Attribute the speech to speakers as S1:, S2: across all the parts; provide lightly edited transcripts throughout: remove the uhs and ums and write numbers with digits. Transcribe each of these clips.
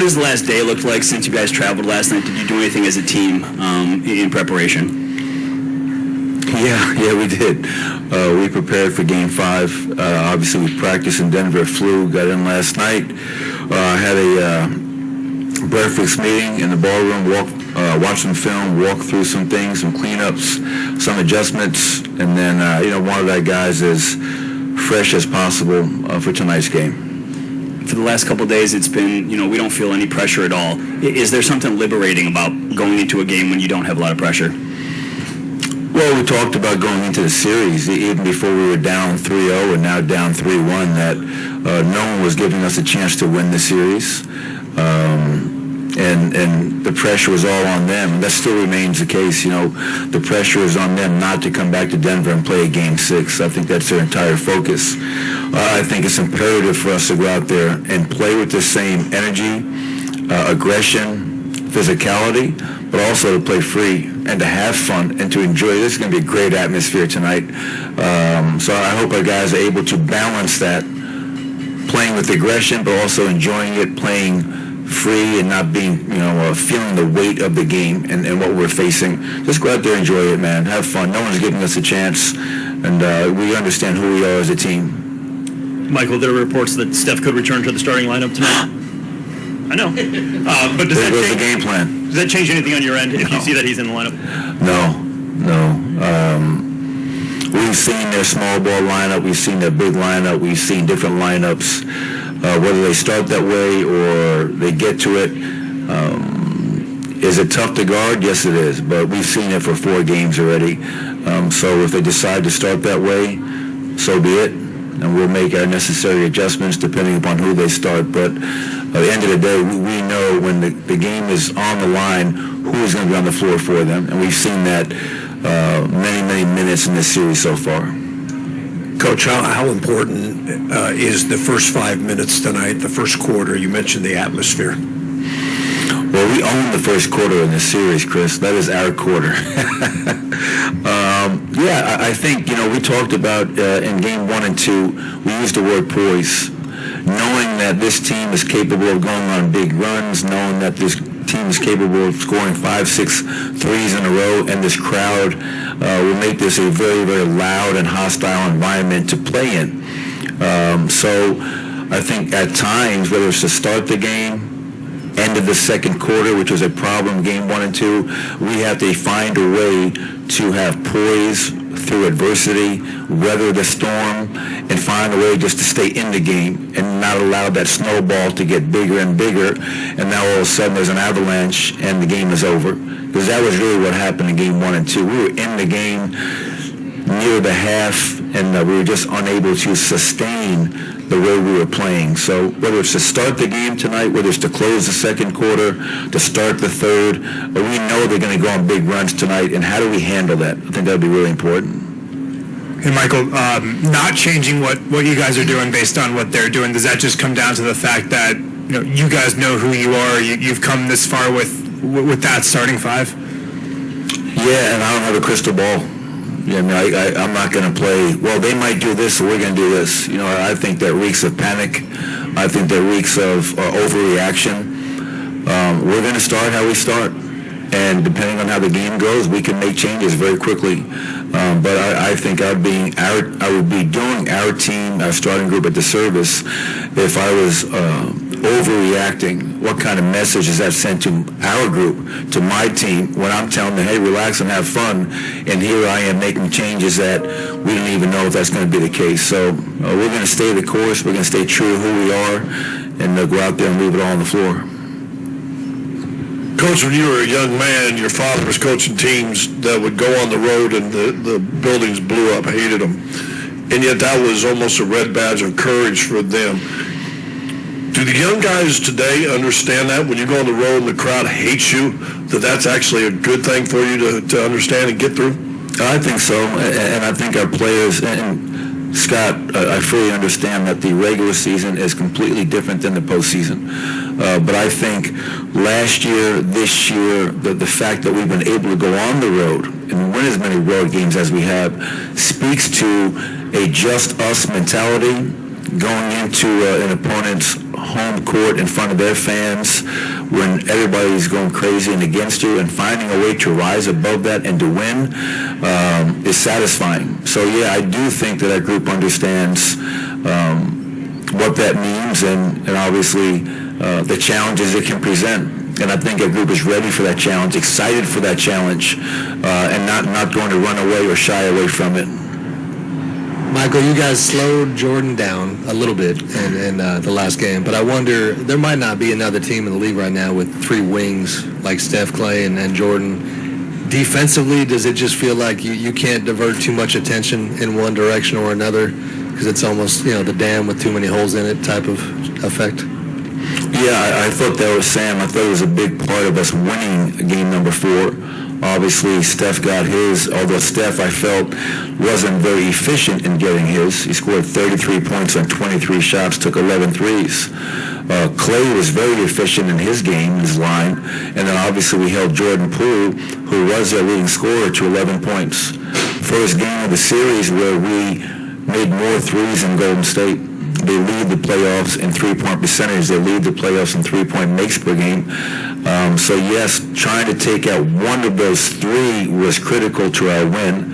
S1: has the last day looked like since you guys traveled last night? Did you do anything as a team in preparation?
S2: Yeah, we did. We prepared for Game 5. Obviously, we practiced in Denver, flew, got in last night. Had a breakfast meeting in the ballroom, watched some film, walked through some things, some cleanups, some adjustments, and then, wanted our guys as fresh as possible for tonight's game.
S1: For the last couple of days, it's been, we don't feel any pressure at all. Is there something liberating about going into a game when you don't have a lot of pressure?
S2: Well, we talked about going into the series, even before we were down 3-0 and now down 3-1, that no one was giving us a chance to win the series. And the pressure was all on them. That still remains the case. The pressure is on them not to come back to Denver and play a Game 6. I think that's their entire focus. I think it's imperative for us to go out there and play with the same energy, aggression, physicality, but also to play free and to have fun and to enjoy. This is going to be a great atmosphere tonight. So I hope our guys are able to balance that, playing with aggression, but also enjoying it, playing free and not being, feeling the weight of the game and what we're facing. Just go out there and enjoy it, man. Have fun. No one's giving us a chance, and we understand who we are as a team.
S3: Michael, there are reports that Steph could return to the starting lineup tonight. I know. But does that change
S2: the game plan?
S3: Does that change anything on your end if you see that he's in the lineup?
S2: No. We've seen their small ball lineup. We've seen their big lineup. We've seen different lineups. Whether they start that way or they get to it, is it tough to guard? Yes, it is. But we've seen it for 4 games already. So if they decide to start that way, so be it. And we'll make our necessary adjustments depending upon who they start. But at the end of the day, we know when the game is on the line, who is going to be on the floor for them. And we've seen that many minutes in this series so far.
S4: Coach, how important is the first 5 minutes tonight, the first quarter? You mentioned the atmosphere.
S2: Well, we own the first quarter in this series, Chris. That is our quarter. I think, we talked about in Game 1 and 2, we used the word poise. Knowing that this team is capable of going on big runs, knowing that this team is capable of scoring 5-6 threes in a row, and this crowd will make this a very, very loud and hostile environment to play in. So I think at times, whether it's to start the game, end of the second quarter, which was a problem, Game 1 and 2, we have to find a way to have poise through adversity, weather the storm, and find a way just to stay in the game and not allow that snowball to get bigger and bigger, and now all of a sudden there's an avalanche and the game is over. Because that was really what happened in Game 1 and 2. We were in the game near the half, and we were just unable to sustain the way we were playing. So whether it's to start the game tonight, whether it's to close the second quarter, to start the third, we know they're going to go on big runs tonight, and how do we handle that? I think that would be really important.
S5: Hey, Michael, not changing what you guys are doing based on what they're doing, does that just come down to the fact that you guys know who you are, you've come this far with that starting 5?
S2: Yeah, and I don't have a crystal ball. I'm not going to play, well, they might do this, so we're going to do this. I think that reeks of panic. I think that reeks of overreaction. We're going to start how we start. And depending on how the game goes, we can make changes very quickly. But I think I would be doing our team, our starting group, a disservice if I was overreacting. What kind of message is that sent to our group, to my team, when I'm telling them, hey, relax and have fun, and here I am making changes that we don't even know if that's going to be the case. So we're going to stay the course. We're going to stay true to who we are, and go out there and leave it all on the floor.
S4: Coach, when you were a young man, your father was coaching teams that would go on the road and the buildings blew up, hated them. And yet that was almost a red badge of courage for them. Do the young guys today understand that when you go on the road and the crowd hates you, that that's actually a good thing for you to understand and get through?
S2: I think so, and I think our players, and Scott, I fully understand that the regular season is completely different than the postseason. But I think last year, this year, the fact that we've been able to go on the road and win as many road games as we have speaks to a just us mentality going into an opponent's home court in front of their fans when everybody's going crazy and against you, and finding a way to rise above that and to win is satisfying. So yeah, I do think that that group understands what that means, and obviously the challenges it can present. And I think our group is ready for that challenge, excited for that challenge, and not going to run away or shy away from it.
S6: Michael, you guys slowed Jordan down a little bit in the last game, but I wonder, there might not be another team in the league right now with three wings like Steph, Clay, and Jordan. Defensively, does it just feel like you can't divert too much attention in one direction or another because it's almost, the dam with too many holes in it type of effect?
S2: Yeah, I thought that was Sam. I thought it was a big part of us winning game number 4. Obviously, Steph got his, although Steph, I felt, wasn't very efficient in getting his. He scored 33 points on 23 shots, took 11 threes. Clay was very efficient in his game, his line, and then obviously we held Jordan Poole, who was their leading scorer, to 11 points. First game of the series where we made more threes than Golden State. They lead the playoffs in three-point percentage. They lead the playoffs in three-point makes per game. So yes, trying to take out one of those three was critical to our win.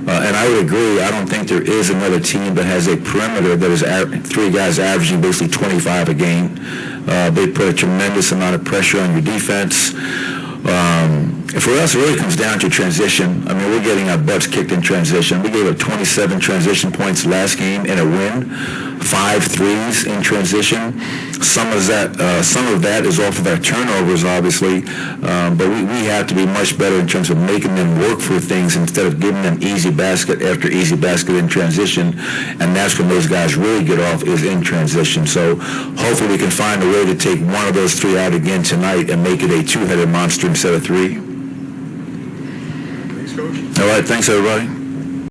S2: And I would agree, I don't think there is another team that has a perimeter that is three guys averaging basically 25 a game. They put a tremendous amount of pressure on your defense. For us, it really comes down to transition. I mean, we're getting our butts kicked in transition. We gave up 27 transition points last game in a win, 5 threes in transition. Some of that is off of our turnovers, obviously, but we have to be much better in terms of making them work for things instead of giving them easy basket after easy basket in transition, and that's when those guys really get off, is in transition. So hopefully we can find a way to take one of those 3 out again tonight and make it a two-headed monster instead of 3.
S3: Thanks, Coach.
S2: All right, thanks, everybody.